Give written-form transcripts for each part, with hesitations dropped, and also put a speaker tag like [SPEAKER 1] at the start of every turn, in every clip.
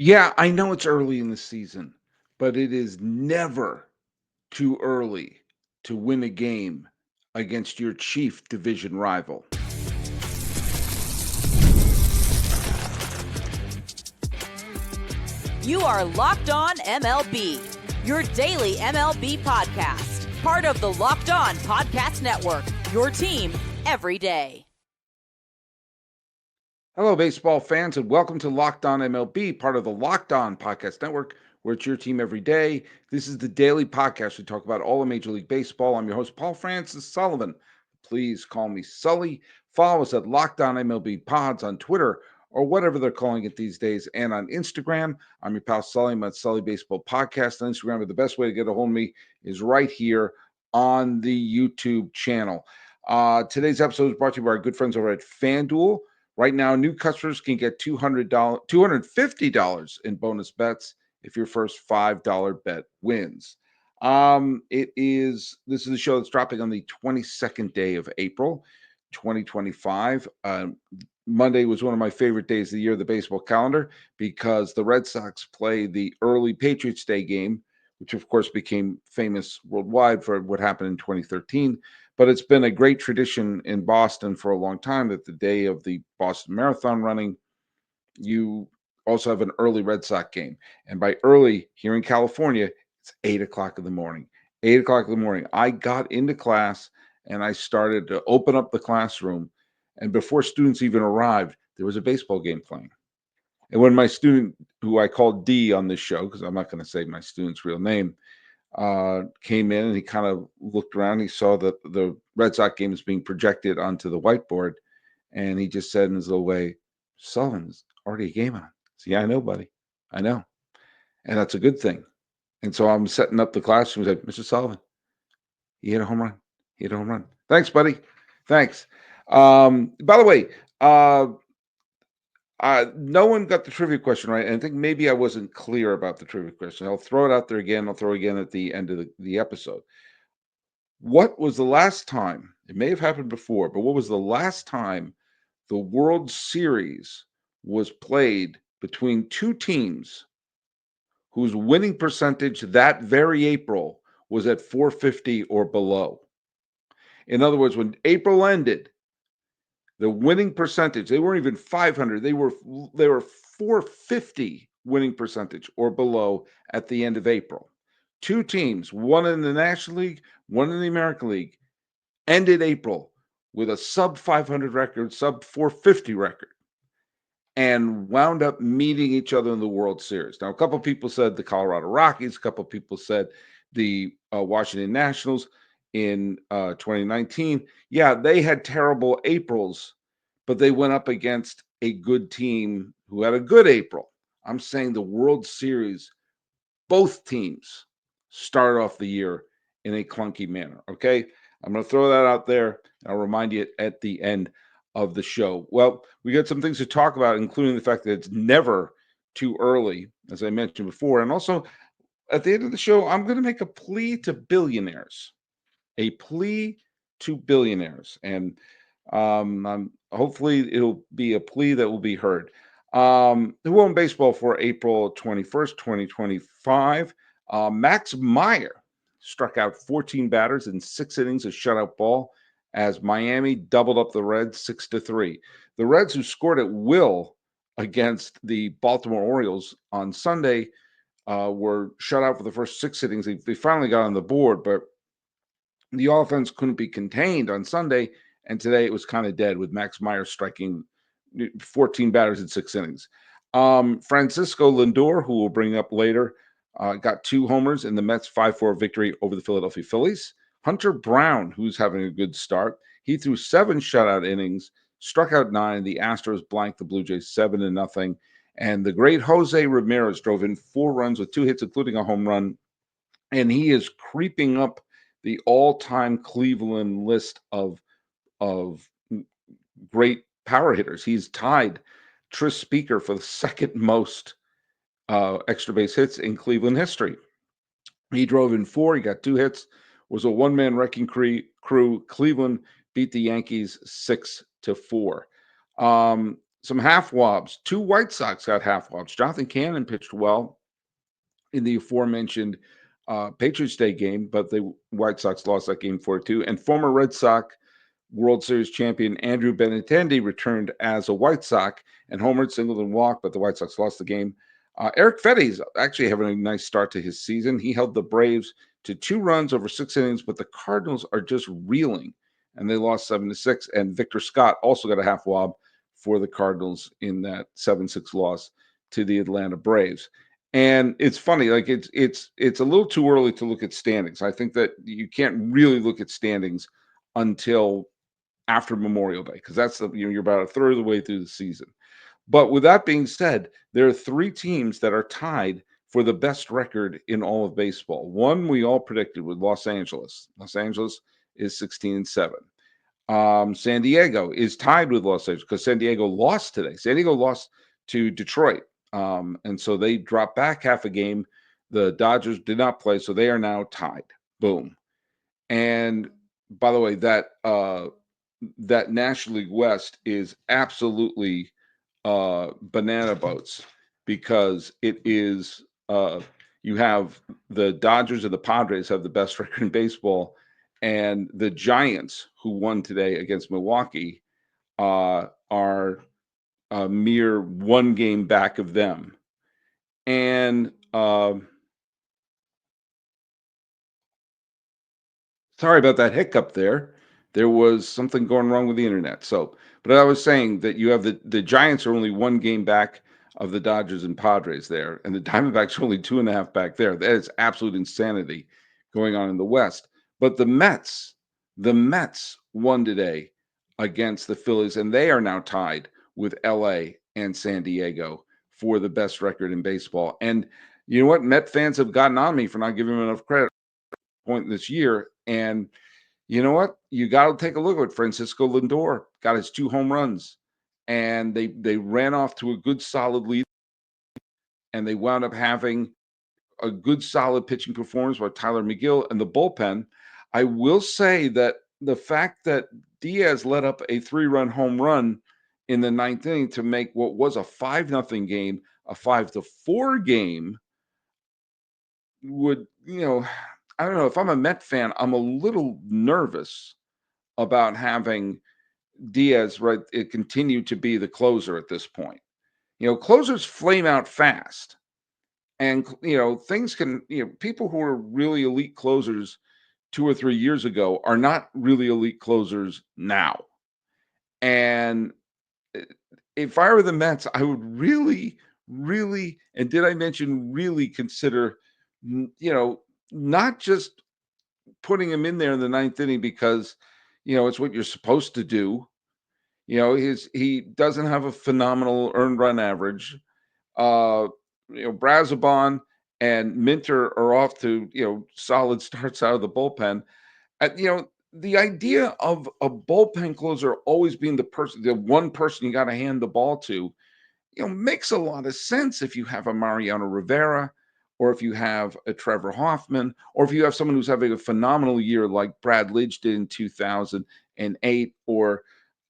[SPEAKER 1] Yeah, I know it's early in the season, but it is never too early to win a game against your chief division rival.
[SPEAKER 2] You are Locked On MLB, your daily MLB podcast, part of the Locked On Podcast Network, your team every day.
[SPEAKER 1] Hello, baseball fans, and welcome to Locked On MLB, part of the Locked On Podcast Network, where it's your team every day. This is the daily podcast. We talk about all of Major League Baseball. I'm your host, Paul Francis Sullivan. Please call me Sully. Follow us at Locked On MLB Pods on Twitter or whatever they're calling it these days, and on Instagram. I'm your pal Sully. I'm at Sully Baseball Podcast on Instagram. But the best way to get a hold of me is right here on the YouTube channel. Today's episode is brought to you by our good friends over at FanDuel. Right now, new customers can get $250 in bonus bets if your first $5 bet wins. This is a show that's dropping on the 22nd day of April, 2025. Monday was one of my favorite days of the year, the baseball calendar, because the Red Sox play the early Patriots Day game, which of course became famous worldwide for what happened in 2013. But it's been a great tradition in Boston for a long time that the day of the Boston Marathon running, you also have an early Red Sox game. And by early here in California, it's 8 o'clock in the morning. 8 o'clock in the morning. I got into class and I started to open up the classroom. And before students even arrived, there was a baseball game playing. And when my student, who I called D on this show, because I'm not going to say my student's real name, came in and he kind of looked around. He saw that the Red Sox game is being projected onto the whiteboard. And he just said in his little way, Sullivan's already a game on. So, yeah, I know, buddy. I know. And that's a good thing. And so I'm setting up the classroom. He's like, Mr. Sullivan, he hit a home run. He hit a home run. Thanks, buddy. Thanks. By the way, no one got the trivia question right. And I think maybe I wasn't clear about the trivia question. I'll throw it out there again. I'll throw it again at the end of the episode. What was the last time? It may have happened before, but what was the last time the World Series was played between two teams whose winning percentage that very April was at 450 or below? In other words, when April ended, the winning percentage, they weren't even 500, they were 450 winning percentage or below at the end of April. Two teams, one in the National League, one in the American League, ended April with a sub 500 record, sub 450 record, and wound up meeting each other in the World Series. Now, a couple of people said the Colorado Rockies, a couple of people said the Washington Nationals in 2019. Yeah, they had terrible Aprils, but they went up against a good team who had a good April. I'm saying the World Series, both teams start off the year in a clunky manner. Okay. I'm going to throw that out there. I'll remind you at the end of the show. Well, we got some things to talk about, including the fact that it's never too early, as I mentioned before. And also, at the end of the show, I'm going to make a plea to billionaires, a plea to billionaires. And hopefully it'll be a plea that will be heard. Who won baseball for April 21st, 2025? Max Meyer struck out 14 batters in 6 innings of shutout ball as Miami doubled up the Reds 6-3. The Reds, who scored at will against the Baltimore Orioles on Sunday, were shut out for the first 6 innings. They finally got on the board, but the offense couldn't be contained on Sunday, and today it was kind of dead with Max Meyer striking 14 batters in 6 innings. Francisco Lindor, who we'll bring up later, got 2 homers in the Mets' 5-4 victory over the Philadelphia Phillies. Hunter Brown, who's having a good start, he threw 7 shutout innings, struck out 9. The Astros blanked the Blue Jays 7-0. And the great Jose Ramirez drove in 4 runs with 2 hits, including a home run. And he is creeping up the all-time Cleveland list of great power hitters. He's tied Tris Speaker for the second most extra base hits in Cleveland history. He drove in 4. He got 2 hits. Was a one-man wrecking crew. Cleveland beat the Yankees 6-4. some half wobs. Two White Sox got half wobs. Jonathan Cannon pitched well in the aforementioned Patriots Day game, but the White Sox lost that game 4-2. And former Red Sox World Series champion Andrew Benintendi returned as a White Sox and homered, singled, and walked, but the White Sox lost the game. Eric Fetty's actually having a nice start to his season. He held the Braves to 2 runs over 6 innings, but the Cardinals are just reeling, and they lost 7-6. And Victor Scott also got a half wob for the Cardinals in that 7-6 loss to the Atlanta Braves. And it's funny, like it's a little too early to look at standings. I think that you can't really look at standings until after Memorial Day, because that's you're about a third of the way through the season. But with that being said, there are 3 teams that are tied for the best record in all of baseball. One we all predicted with Los Angeles. Los Angeles is 16-7. San Diego is tied with Los Angeles because San Diego lost today. San Diego lost to Detroit. And so they dropped back half a game. The Dodgers did not play, so they are now tied. Boom. And by the way, that National League West is absolutely banana boats because it is you have the Dodgers and the Padres have the best record in baseball, and the Giants, who won today against Milwaukee, are a mere 1 game back of them. And sorry about that hiccup there. There was something going wrong with the internet. So, but I was saying that you have the Giants are only 1 game back of the Dodgers and Padres there, and the Diamondbacks are only 2.5 back there. That is absolute insanity going on in the West. But the Mets won today against the Phillies, and they are now tied with LA and San Diego for the best record in baseball. And you know what? Met fans have gotten on me for not giving them enough credit point this year. And you know what? You got to take a look at Francisco Lindor. Got his 2 home runs, and they ran off to a good solid lead, and they wound up having a good solid pitching performance by Tyler McGill and the bullpen. I will say that the fact that Diaz let up a 3-run home run in the 9th inning to make what was a 5-0 game a 5-4 game would, I don't know. If I'm a Met fan, I'm a little nervous about having Diaz continue to be the closer at this point. Closers flame out fast, and things can. People who are really elite closers 2 or 3 years ago are not really elite closers now. And if I were the Mets, I would really, really, and did I mention really consider, not just putting him in there in the 9th inning because it's what you're supposed to do. He doesn't have a phenomenal earned run average. Brazabon and Minter are off to solid starts out of the bullpen. The idea of a bullpen closer always being the one person you got to hand the ball to, makes a lot of sense if you have a Mariano Rivera, or if you have a Trevor Hoffman, or if you have someone who's having a phenomenal year like Brad Lidge did in 2008, or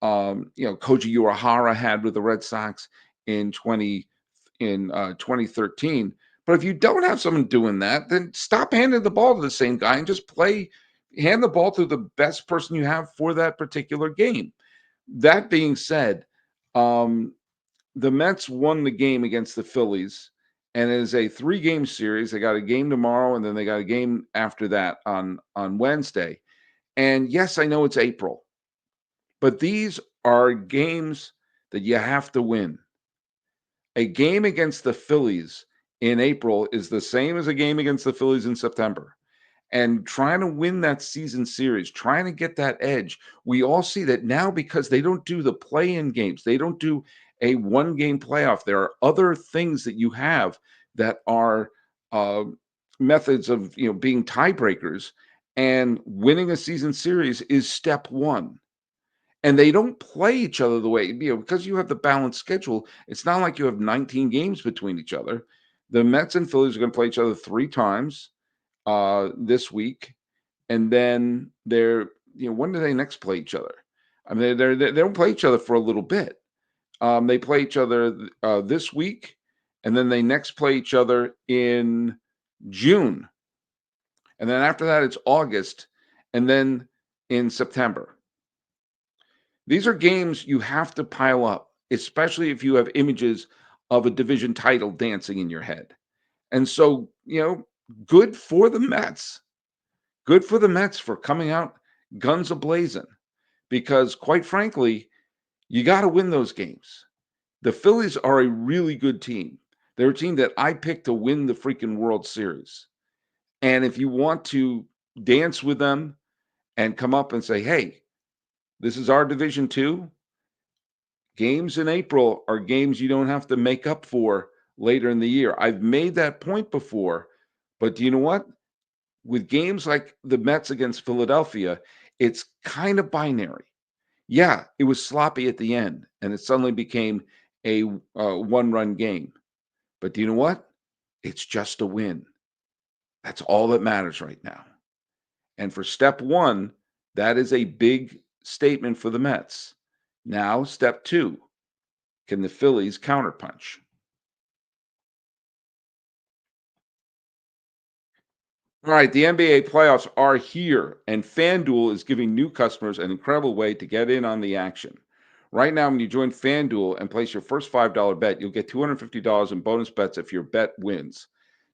[SPEAKER 1] Koji Uehara had with the Red Sox in 2013. But if you don't have someone doing that, then stop handing the ball to the same guy and just hand the ball to the best person you have for that particular game. That being said, the Mets won the game against the Phillies, and it is a 3-game series. They got a game tomorrow, and then they got a game after that on Wednesday. And yes, I know it's April, but these are games that you have to win. A game against the Phillies in April is the same as a game against the Phillies in September. And trying to win that season series, trying to get that edge. We all see that now because they don't do the play-in games. They don't do a 1-game playoff. There are other things that you have that are methods of being tiebreakers, and winning a season series is step one. And they don't play each other the way, because you have the balanced schedule. It's not like you have 19 games between each other. The Mets and Phillies are going to play each other 3 times this week, and then when do they next play each other? I mean, they don't play each other for a little bit. They play each other this week, and then they next play each other in June. And then after that, it's August, and then in September. These are games you have to pile up, especially if you have images of a division title dancing in your head. And so, good for the Mets. Good for the Mets for coming out guns a-blazing because, quite frankly, you got to win those games. The Phillies are a really good team. They're a team that I picked to win the freaking World Series. And if you want to dance with them and come up and say, hey, this is our division too, games in April are games you don't have to make up for later in the year. I've made that point before, but do you know what? With games like the Mets against Philadelphia, it's kind of binary. Yeah, it was sloppy at the end, and it suddenly became a one-run game. But do you know what? It's just a win. That's all that matters right now. And for step one, that is a big statement for the Mets. Now, step two, can the Phillies counterpunch? All right, the NBA playoffs are here, and FanDuel is giving new customers an incredible way to get in on the action. Right now, when you join FanDuel and place your first $5 bet, you'll get $250 in bonus bets if your bet wins.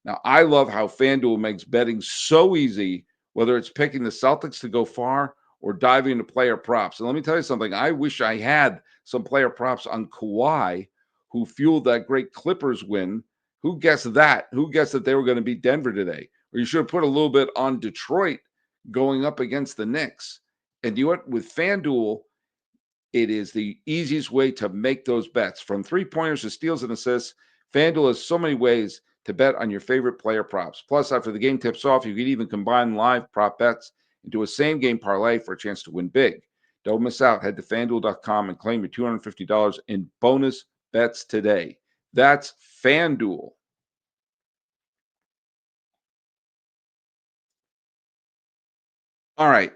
[SPEAKER 1] Now, I love how FanDuel makes betting so easy, whether it's picking the Celtics to go far or diving into player props. And let me tell you something, I wish I had some player props on Kawhi, who fueled that great Clippers win. Who guessed that? Who guessed that they were going to beat Denver today? Or you should have put a little bit on Detroit going up against the Knicks. And you know what? With FanDuel, it is the easiest way to make those bets. From three-pointers to steals and assists, FanDuel has so many ways to bet on your favorite player props. Plus, after the game tips off, you can even combine live prop bets into a same-game parlay for a chance to win big. Don't miss out. Head to FanDuel.com and claim your $250 in bonus bets today. That's FanDuel. All right.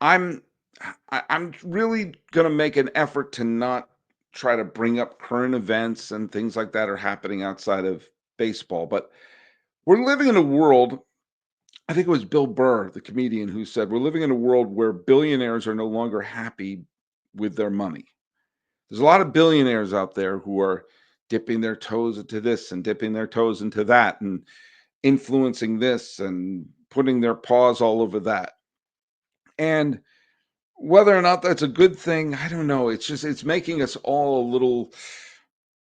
[SPEAKER 1] I'm I'm really going to make an effort to not try to bring up current events and things like that are happening outside of baseball, but we're living in a world, I think it was Bill Burr, the comedian, who said we're living in a world where billionaires are no longer happy with their money. There's a lot of billionaires out there who are dipping their toes into this and dipping their toes into that and influencing this and putting their paws all over that. And whether or not that's a good thing, I don't know. It's making us all a little,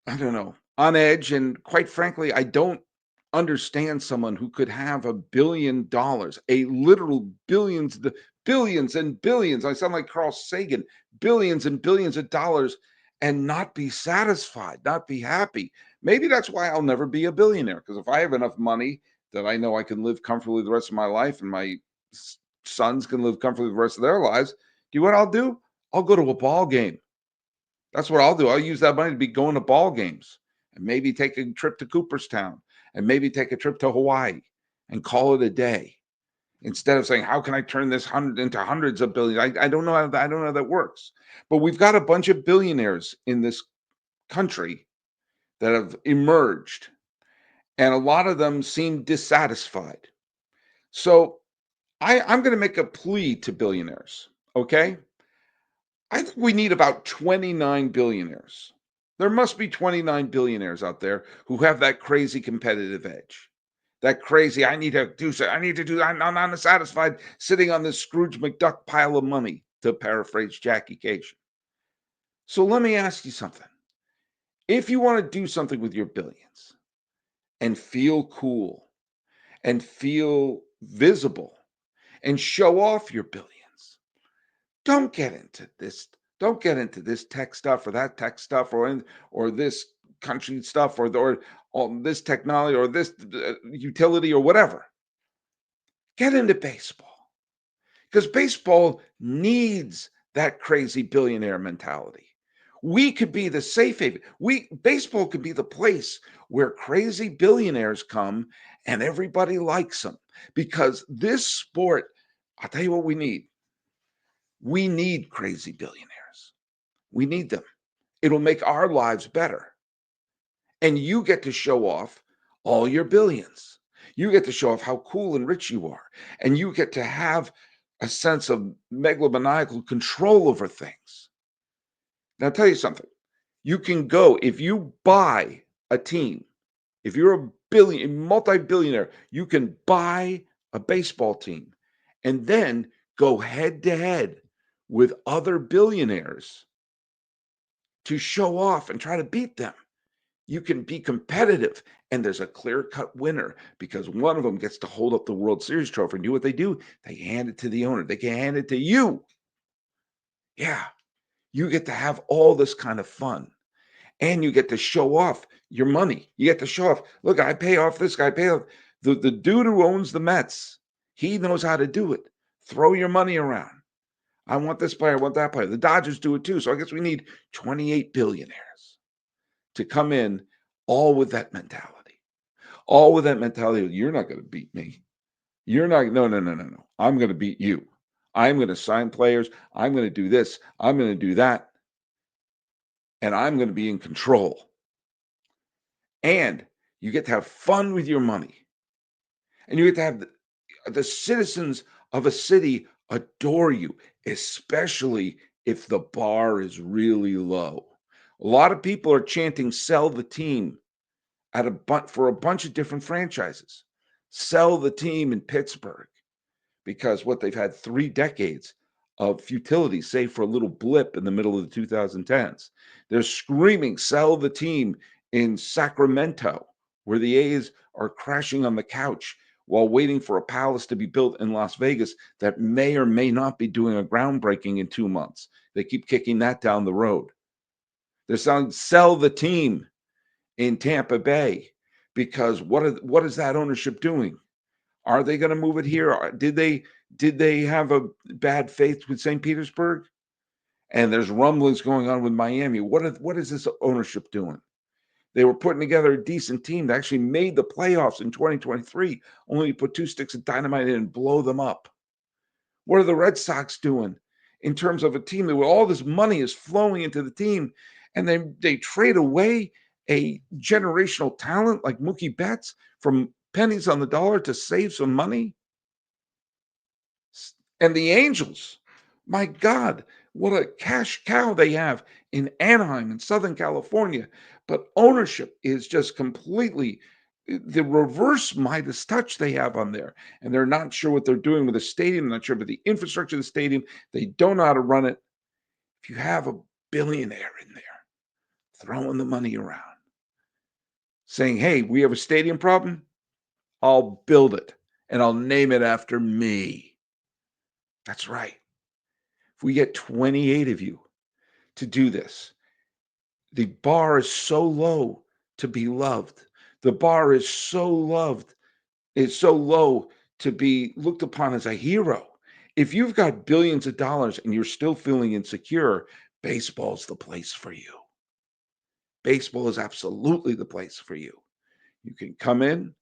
[SPEAKER 1] I don't know, on edge. And quite frankly, I don't understand someone who could have $1 billion, a literal billions and billions. I sound like Carl Sagan, billions and billions of dollars, and not be satisfied, not be happy. Maybe that's why I'll never be a billionaire. Because if I have enough money that I know I can live comfortably the rest of my life, and my sons can live comfortably the rest of their lives, do you know what I'll do? I'll go to a ball game. That's what I'll do. I'll use that money to be going to ball games and maybe take a trip to Cooperstown and maybe take a trip to Hawaii and call it a day instead of saying, how can I turn this hundred into hundreds of billions? I don't know I don't know how that works. But we've got a bunch of billionaires in this country that have emerged, and a lot of them seem dissatisfied. So I'm going to make a plea to billionaires. Okay. I think we need about 29 billionaires. There must be 29 billionaires out there who have that crazy competitive edge. That crazy, I need to do so. I need to do, I'm not satisfied sitting on this Scrooge McDuck pile of money, to paraphrase Jackie Cation. So let me ask you something. If you want to do something with your billions and feel cool and feel visible and show off your billions, don't get into this. Don't get into this tech stuff or that tech stuff or this country stuff or this technology or this utility or whatever. Get into baseball because baseball needs that crazy billionaire mentality. We could be the safe haven. Baseball could be the place where crazy billionaires come and everybody likes them because this sport, I'll tell you what we need. We need crazy billionaires. We need them. It'll make our lives better. And you get to show off all your billions. You get to show off how cool and rich you are. And you get to have a sense of megalomaniacal control over things. Now, I'll tell you something. You can go, if you buy a team, if you're a multi-billionaire, you can buy a baseball team and then go head to head with other billionaires to show off and try to beat them. You can be competitive, and there's a clear-cut winner because one of them gets to hold up the World Series trophy. And do what they do? They hand it to the owner. They can hand it to you. Yeah, you get to have all this kind of fun. And you get to show off your money. You get to show off, look, I pay off this guy, I pay off the dude who owns the Mets. He knows how to do it. Throw your money around. I want this player, I want that player. The Dodgers do it too. So I guess we need 28 billionaires to come in all with that mentality. All with that mentality of, you're not going to beat me. You're not, no. I'm going to beat you. I'm going to sign players. I'm going to do this. I'm going to do that. And I'm going to be in control. And you get to have fun with your money. And you get to have the citizens of a city adore you, especially if the bar is really low. A lot of people are chanting, sell the team for a bunch of different franchises. Sell the team in Pittsburgh because what they've had 3 decades of futility, save for a little blip in the middle of the 2010s. They're screaming, sell the team in Sacramento, where the A's are crashing on the couch while waiting for a palace to be built in Las Vegas that may or may not be doing a groundbreaking in 2 months. They keep kicking that down the road. They're saying, sell the team in Tampa Bay because what is that ownership doing? Are they going to move it here? Did they have a bad faith with St. Petersburg? And there's rumblings going on with Miami. What is this ownership doing? They were putting together a decent team that actually made the playoffs in 2023, only to put 2 sticks of dynamite in and blow them up. What are the Red Sox doing in terms of a team that all this money is flowing into the team, and they trade away a generational talent like Mookie Betts from pennies on the dollar to save some money? And the Angels, my God, what a cash cow they have in Anaheim in Southern California. But ownership is just completely the reverse Midas touch they have on there. And they're not sure what they're doing with the stadium, not sure about the infrastructure of the stadium. They don't know how to run it. If you have a billionaire in there throwing the money around, saying, hey, we have a stadium problem, I'll build it and I'll name it after me. That's right. If we get 28 of you to do this, the bar is so low to be loved. The bar is so low to be looked upon as a hero. If you've got billions of dollars and you're still feeling insecure, baseball's the place for you. Baseball is absolutely the place for you. You can come in,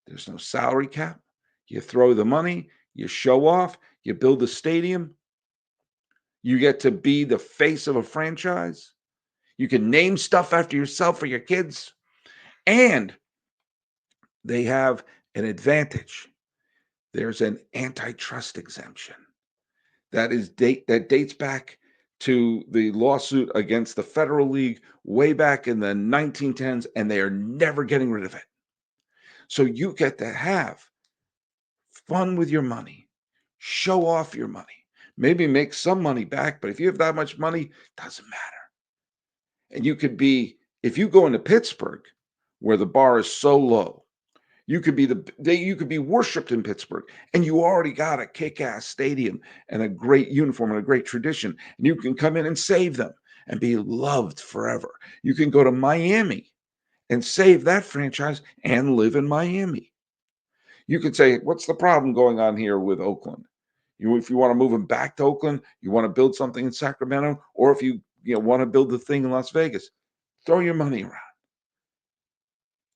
[SPEAKER 1] there's no salary cap. You throw the money, you show off, you build a stadium. You get to be the face of a franchise. You can name stuff after yourself or your kids. And they have an advantage. There's an antitrust exemption that dates back to the lawsuit against the Federal League way back in the 1910s, and they are never getting rid of it. So you get to have fun with your money, show off your money, maybe make some money back, but if you have that much money, doesn't matter. And you could be, if you go into Pittsburgh, where the bar is so low, you could be worshipped in Pittsburgh, and you already got a kick-ass stadium and a great uniform and a great tradition, and you can come in and save them and be loved forever. You can go to Miami and save that franchise and live in Miami. You could say, what's the problem going on here with Oakland? If you want to move them back to Oakland, you want to build something in Sacramento, or if you want to build the thing in Las Vegas, throw your money around.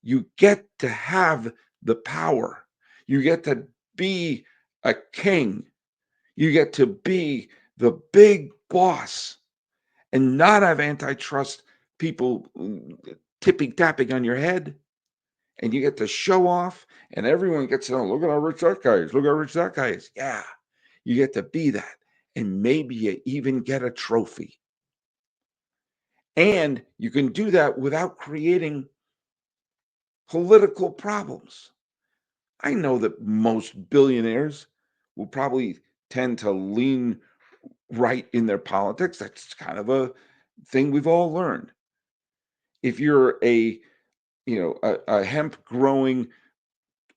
[SPEAKER 1] You get to have the power. You get to be a king. You get to be the big boss and not have antitrust people tipping tapping on your head, and you get to show off, and everyone gets to know, look at how rich that guy is. Look how rich that guy is. Yeah, you get to be that. And maybe you even get a trophy. And you can do that without creating political problems. I know that most billionaires will probably tend to lean right in their politics. That's kind of a thing we've all learned. If you're a hemp growing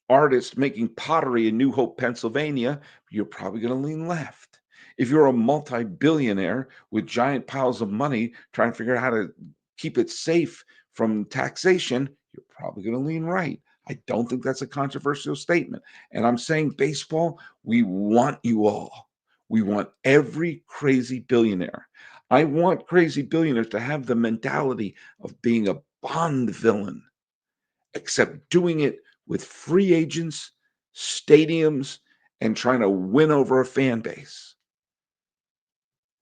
[SPEAKER 1] artist making pottery in New Hope, Pennsylvania, you're probably going to lean left. If you're a multi-billionaire with giant piles of money trying to figure out how to keep it safe from taxation, you're probably going to lean right. I don't think that's a controversial statement. And I'm saying, baseball, we want you all. We want every crazy billionaire. I want crazy billionaires to have the mentality of being a Bond villain, except doing it with free agents, stadiums, and trying to win over a fan base.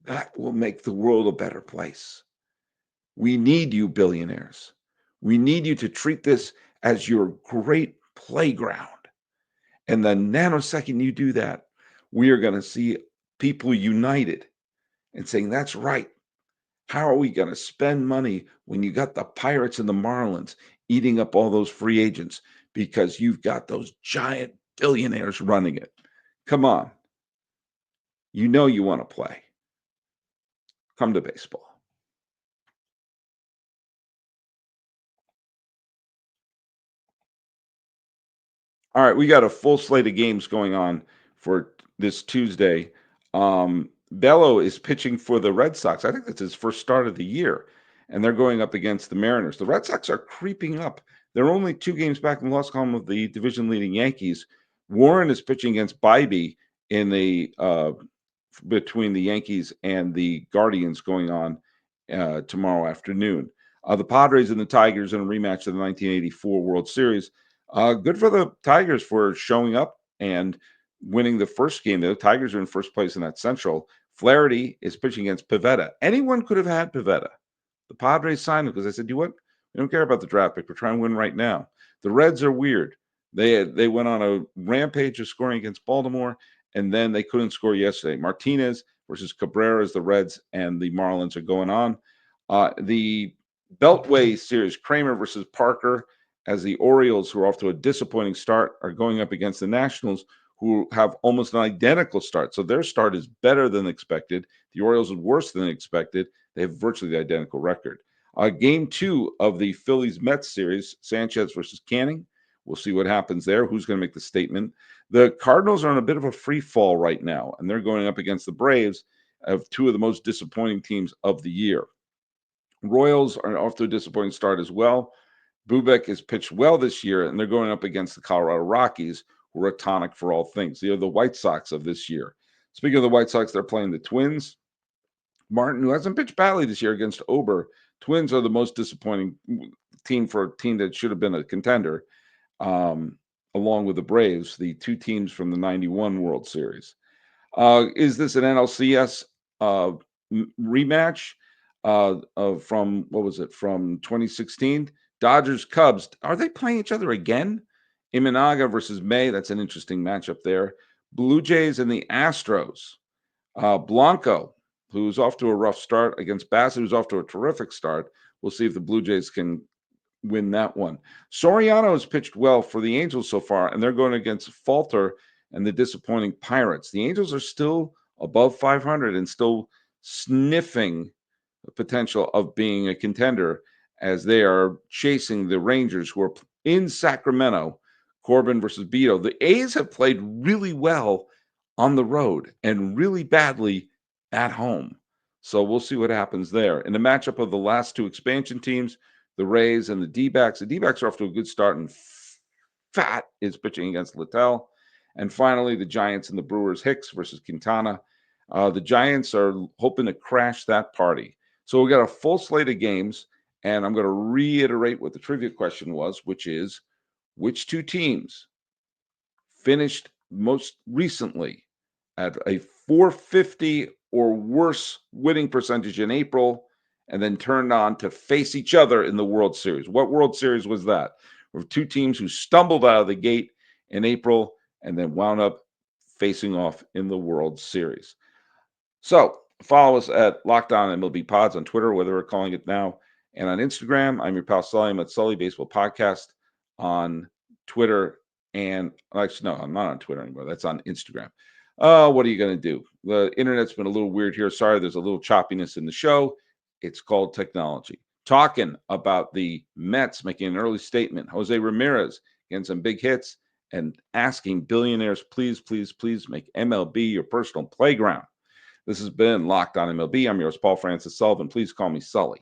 [SPEAKER 1] That will make the world a better place. We need you, billionaires. We need you to treat this as your great playground. And the nanosecond you do that, we are going to see people united and saying, that's right. How are we going to spend money when you got the Pirates and the Marlins eating up all those free agents because you've got those giant billionaires running it? Come on. You know you want to play. Come to baseball. All right, we got a full slate of games going on for this Tuesday. Bello is pitching for the Red Sox. I think that's his first start of the year, and they're going up against the Mariners. The Red Sox are creeping up. They're only 2 games back in the loss column of the division-leading Yankees. Warren is pitching against Bybee in the between the Yankees and the Guardians going on tomorrow afternoon. The Padres and the Tigers in a rematch of the 1984 World Series. Good for the Tigers for showing up and winning the first game. The Tigers are in first place in that Central. Flaherty is pitching against Pivetta. Anyone could have had Pivetta. The Padres signed him because they said, you know what? We don't care about the draft pick. We're trying to win right now. The Reds are weird. They went on a rampage of scoring against Baltimore, and then they couldn't score yesterday. Martinez versus Cabrera as the Reds and the Marlins are going on. The Beltway series, Kramer versus Parker, as the Orioles, who are off to a disappointing start, are going up against the Nationals, who have almost an identical start. So their start is better than expected. The Orioles are worse than expected. They have virtually the identical record. Game 2 of the Phillies-Mets series, Sanchez versus Canning. We'll see what happens there. Who's going to make the statement? The Cardinals are on a bit of a free fall right now, and they're going up against the Braves, of 2 of the most disappointing teams of the year. Royals are off to a disappointing start as well. Bubeck has pitched well this year, and they're going up against the Colorado Rockies, who are a tonic for all things. They're the White Sox of this year. Speaking of the White Sox, they're playing the Twins. Martin, who hasn't pitched badly this year against Ober. Twins are the most disappointing team for a team that should have been a contender, along with the Braves, the 2 teams from the 91 World Series. Is this an NLCS rematch from, what was it, from 2016? Dodgers, Cubs. Are they playing each other again? Imanaga versus May. That's an interesting matchup there. Blue Jays and the Astros. Blanco, who's off to a rough start, against Bassett, who's off to a terrific start. We'll see if the Blue Jays can win that one. Soriano has pitched well for the Angels so far, and they're going against Falter and the disappointing Pirates. The Angels are still above 500 and still sniffing the potential of being a contender as they are chasing the Rangers, who are in Sacramento. Corbin versus Beto. The A's have played really well on the road and really badly at home. So we'll see what happens there. In the matchup of the last 2 expansion teams, the Rays and the D-backs. The D-backs are off to a good start, and Fat is pitching against Littell. And finally, the Giants and the Brewers, Hicks versus Quintana. The Giants are hoping to crash that party. So we got a full slate of games, and I'm going to reiterate what the trivia question was, which is, which 2 teams finished most recently at a 450 or worse winning percentage in April and then turned on to face each other in the World Series. What World Series was that? There were two teams who stumbled out of the gate in April and then wound up facing off in the World Series. So follow us at Lockdown MLB Pods on Twitter, whether we're calling it now, and on Instagram. I'm your pal Sully. I'm at Sully Baseball Podcast on Twitter. And actually, no, I'm not on Twitter anymore. That's on Instagram. What are you going to do? The internet's been a little weird here. Sorry, there's a little choppiness in the show. It's called technology. Talking about the Mets making an early statement. Jose Ramirez getting some big hits and asking billionaires, please, please, please make MLB your personal playground. This has been Locked On MLB. I'm yours, Paul Francis Sullivan. Please call me Sully.